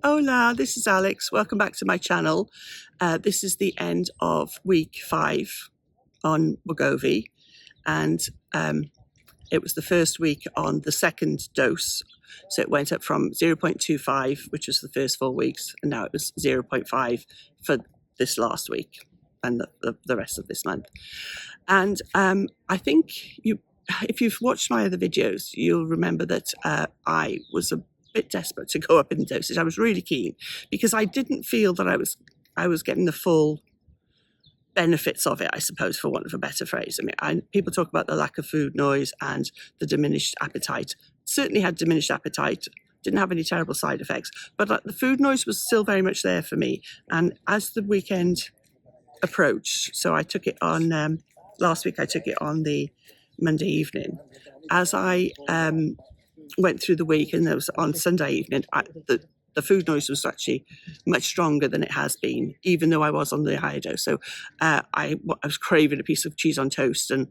Hola, this is Alex. Welcome back to my channel. This is the end of week 5 on Wegovy, and it was the first week on the second dose. So it went up from 0.25, which was the first 4 weeks, and now it was 0.5 for this last week and the rest of this month. And I think if you've watched my other videos, you'll remember that I was a bit desperate to go up in dosage. I was really keen because I didn't feel that I was getting the full benefits of it, I suppose, for want of a better phrase. People talk about the lack of food noise and the diminished appetite. Certainly had diminished appetite, didn't have any terrible side effects, but the food noise was still very much there for me. And as the weekend approached, so I took it on last week, I took it on the Monday evening. As I went through the week, and there was on Sunday evening, the food noise was actually much stronger than it has been, even though I was on the higher dose. So I was craving a piece of cheese on toast, and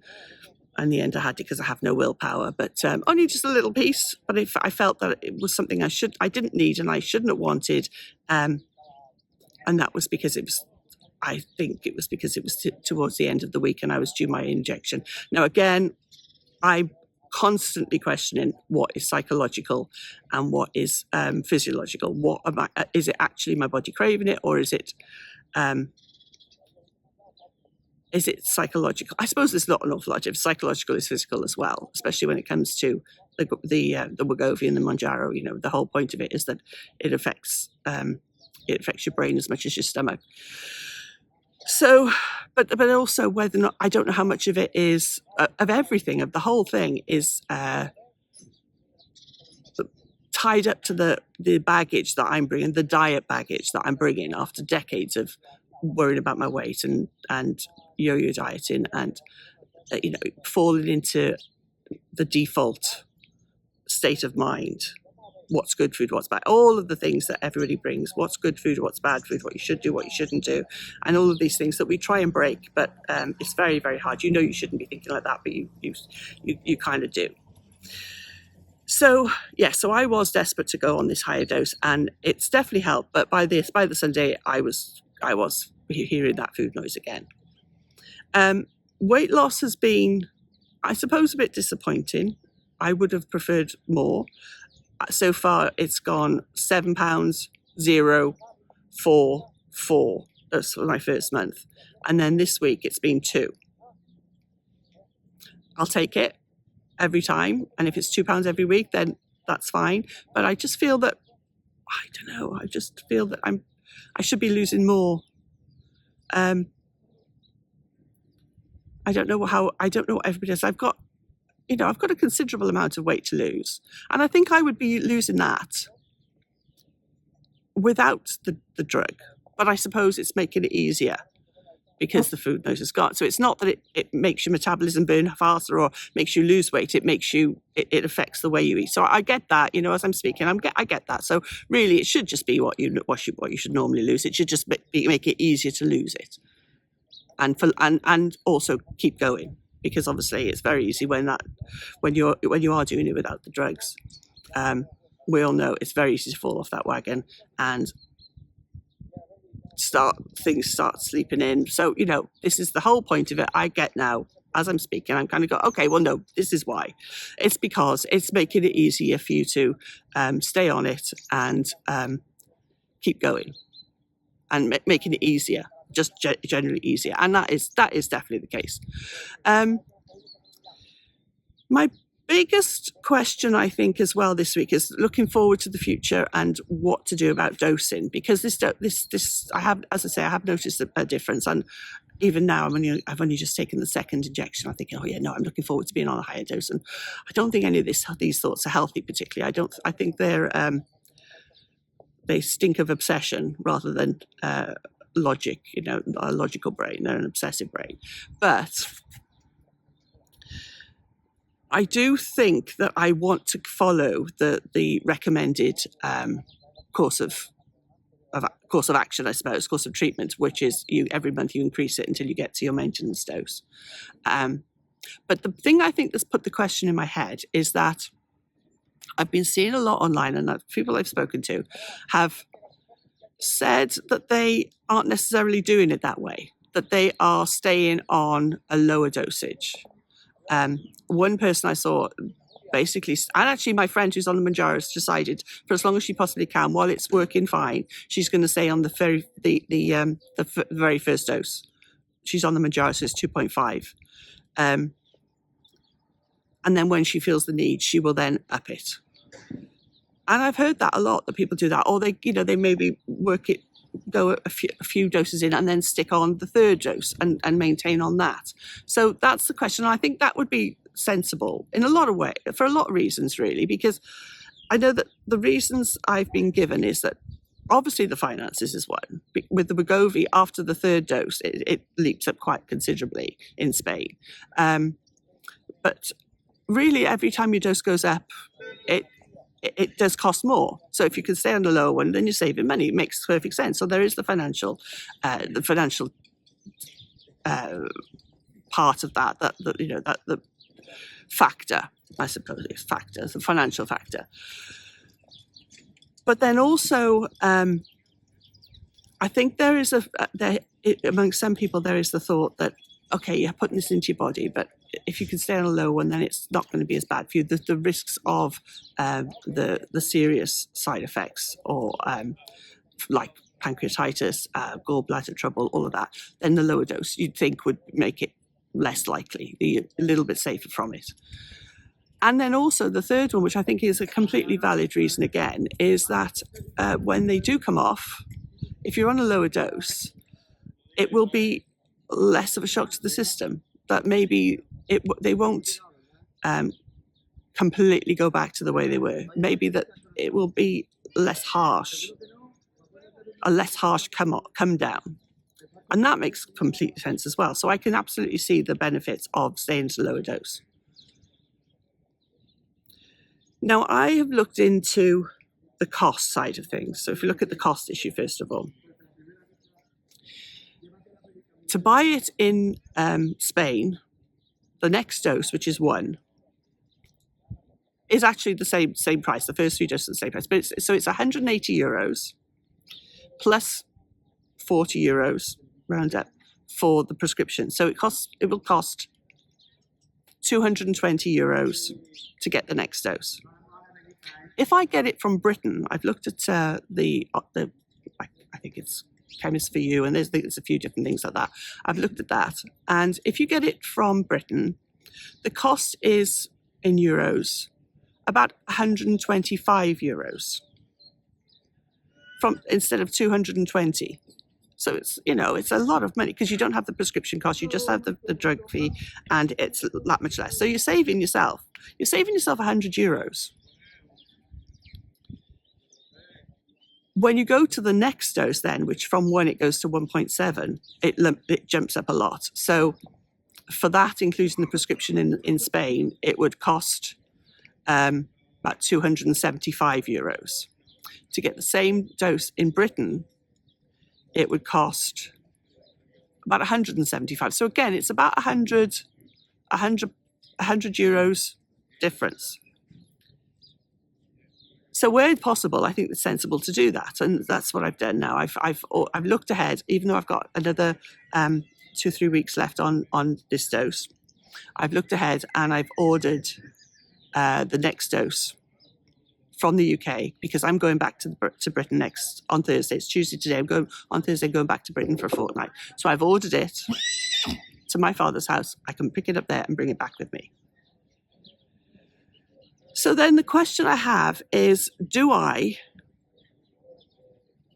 in the end I had it because I have no willpower, but only just a little piece. But I felt that it was something I didn't need and I shouldn't have wanted, and that was because I think it was because it was towards the end of the week and I was due my injection. Now again, I'm constantly questioning what is psychological and what is physiological. What am I? Is it actually my body craving it, or is it psychological? I suppose there's not an awful lot of psychological is physical as well, especially when it comes to the Wegovy and the Mounjaro. You know, the whole point of it is that it affects your brain as much as your stomach. So, but also whether or not, I don't know how much of it is, of everything, of the whole thing is tied up to the baggage that I'm bringing, the diet baggage that I'm bringing after decades of worrying about my weight and yo-yo dieting and, falling into the default state of mind. What's good food, what's bad, all of the things that everybody brings, what's good food, what's bad food, what you should do, what you shouldn't do, and all of these things that we try and break, but it's very, very hard. You know you shouldn't be thinking like that, but you kind of do. So so I was desperate to go on this higher dose, and it's definitely helped, but by the Sunday I was hearing that food noise again. Weight loss has been, I suppose, a bit disappointing. I would have preferred more. So far, it's gone 7 pounds, 0, 4, 4. That's for my first month. And then this week, it's been 2. I'll take it every time. And if it's 2 pounds every week, then that's fine. But I just feel that, I don't know, I just feel that I should be losing more. I don't know what everybody does. I've got a considerable amount of weight to lose. And I think I would be losing that without the drug. But I suppose it's making it easier because the food noise has gone. So it's not that it makes your metabolism burn faster or makes you lose weight. It makes it affects the way you eat. So I get that, as I'm speaking, I get that. So really it should just be what you should normally lose. It should just make it easier to lose it. And also keep going. Because obviously it's very easy when you are doing it without the drugs. We all know it's very easy to fall off that wagon and start sleeping in. So this is the whole point of it. I get now, as I'm speaking, I'm kind of go, okay, well no, this is why. It's because it's making it easier for you to stay on it and keep going, and making it easier. Just generally easier, and that is definitely the case. My biggest question, I think, as well this week is looking forward to the future and what to do about dosing, because I have noticed a difference, and even now I've only just taken the second injection. I'm thinking, I'm looking forward to being on a higher dose, and I don't think any of these thoughts are healthy particularly. I think they stink of obsession rather than logic, a logical brain. They're an obsessive brain. But I do think that I want to follow the recommended course of action, I suppose, course of treatment, which is every month you increase it until you get to your maintenance dose. But the thing I think that's put the question in my head is that I've been seeing a lot online, and people I've spoken to have said that they aren't necessarily doing it that way, that they are staying on a lower dosage. One person I saw basically, and actually my friend who's on the Manjaro has decided for as long as she possibly can, while it's working fine, she's going to stay on the very first dose. She's on the Manjaro, so it's 2.5. And then when she feels the need, she will then up it. And I've heard that a lot, that people do that, or they maybe go a few doses in and then stick on the third dose and maintain on that. So that's the question. I think that would be sensible in a lot of ways, for a lot of reasons, really, because I know that the reasons I've been given is that obviously the finances is one. With the Wegovy, after the third dose, it leaped up quite considerably in Spain. But really, every time your dose goes up, it does cost more. So if you can stay on the lower one, then you're saving money. It makes perfect sense. So there is the financial part of that the factor, I suppose, is factor, the financial factor. But then also, I think there is among some people there is the thought that, okay, you're putting this into your body, but if you can stay on a low one, then it's not going to be as bad for you. The risks of the serious side effects, or like pancreatitis, gallbladder trouble, all of that, then the lower dose you'd think would make it less likely, you're a little bit safer from it. And then also the third one, which I think is a completely valid reason again, is that when they do come off, if you're on a lower dose, it will be less of a shock to the system. That maybe they won't completely go back to the way they were. Maybe that it will be less harsh, a less harsh come down. And that makes complete sense as well. So I can absolutely see the benefits of staying to a lower dose. Now, I have looked into the cost side of things. So if you look at the cost issue, first of all, to buy it in Spain, the next dose, which is 1, is actually the same price. The first 3 doses are the same price. But it's 180 euros plus 40 euros, round up, for the prescription. So it will cost 220 euros to get the next dose. If I get it from Britain, I've looked at I think it's Chemist for You, and there's a few different things like that. I've looked at that, and if you get it from Britain, the cost is in euros about 125 euros instead of 220. So it's a lot of money, because you don't have the prescription cost, you just have the drug fee, and it's that much less. So you're saving yourself 100 euros. When you go to the next dose then, which from 1 it goes to 1.7, it jumps up a lot. So for that, including the prescription in Spain, it would cost about 275 euros. To get the same dose in Britain, it would cost about 175. So again, it's about 100 euros difference. So where possible, I think it's sensible to do that, and that's what I've done now. I've looked ahead, even though I've got another 2 or 3 weeks left on this dose. I've looked ahead and I've ordered the next dose from the UK, because I'm going back to Britain next on Thursday. It's Tuesday today. I'm going on Thursday, going back to Britain for a fortnight. So I've ordered it to my father's house. I can pick it up there and bring it back with me. So then the question I have is, do I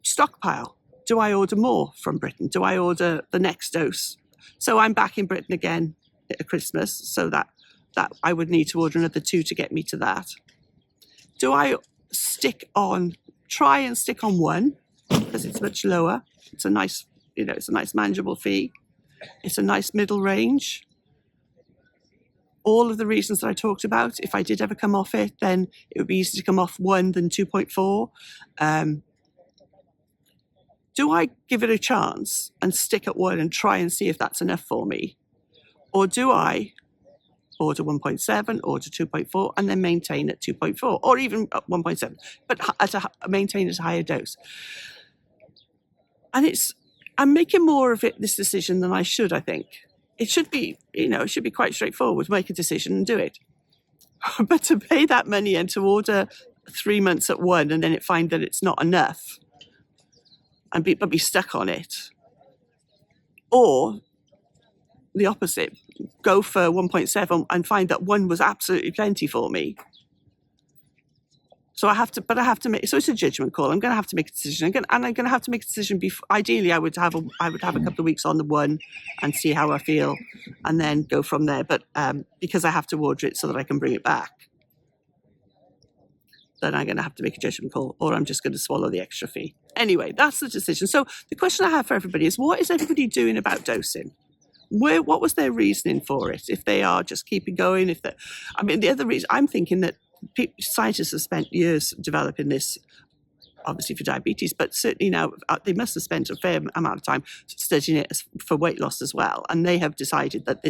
stockpile? Do I order more from Britain? Do I order the next dose? So I'm back in Britain again at Christmas, so that I would need to order another 2 to get me to that. Do I try and stick on 1, because it's much lower? It's a nice, it's a nice manageable fee. It's a nice middle range. All of the reasons that I talked about, if I did ever come off it, then it would be easier to come off 1 than 2.4. Do I give it a chance and stick at 1 and try and see if that's enough for me? Or do I order 1.7, order 2.4, and then maintain at 2.4, or even at 1.7, but maintain at a higher dose? And I'm making more of this decision than I should, I think. It should be, it should be quite straightforward. Make a decision and do it. But to pay that money and to order 3 months at one and then find that it's not enough and be stuck on it, or the opposite, go for 1.7 and find that one was absolutely plenty for me. So I have to make. So it's a judgment call. I'm going to have to make a decision, and I'm going to have to make a decision. Ideally, I would have a couple of weeks on the one, and see how I feel, and then go from there. But because I have to order it so that I can bring it back, then I'm going to have to make a judgment call, or I'm just going to swallow the extra fee. Anyway, that's the decision. So the question I have for everybody is: what is everybody doing about dosing? What was their reasoning for it? If they are just keeping going, the other reason, I'm thinking that scientists have spent years developing this, obviously for diabetes, but certainly now they must have spent a fair amount of time studying it for weight loss as well. And they have decided that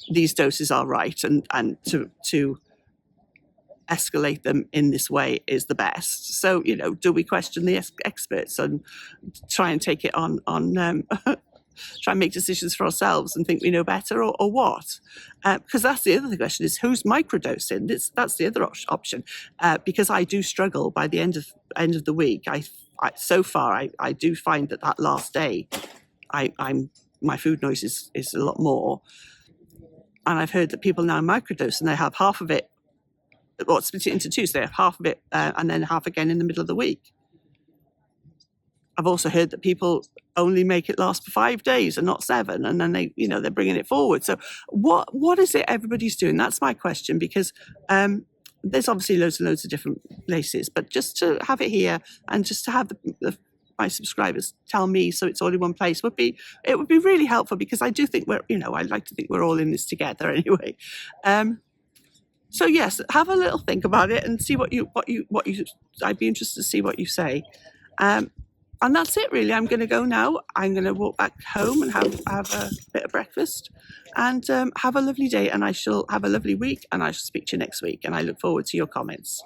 these doses are right, and to escalate them in this way is the best. So, do we question the experts and try and take it on try and make decisions for ourselves and think we know better, or what? Because that's the other question, is who's microdosing? That's the other option. Because I do struggle by the end of the week. So far, I do find that last day, my food noise is a lot more. And I've heard that people now microdose and they have half of it, split it into two, so they have half of it and then half again in the middle of the week. I've also heard that people only make it last for 5 days and not 7, and then they're bringing it forward. So what is it everybody's doing? That's my question, because there's obviously loads and loads of different places, but just to have it here and just to have my subscribers tell me, so it's all in one place, would be really helpful, because I do think I like to think we're all in this together anyway. So yes, have a little think about it and see what you. I'd be interested to see what you say. And that's it, really. I'm going to go now. I'm going to walk back home and have a bit of breakfast, and have a lovely day. And I shall have a lovely week, and I shall speak to you next week. And I look forward to your comments.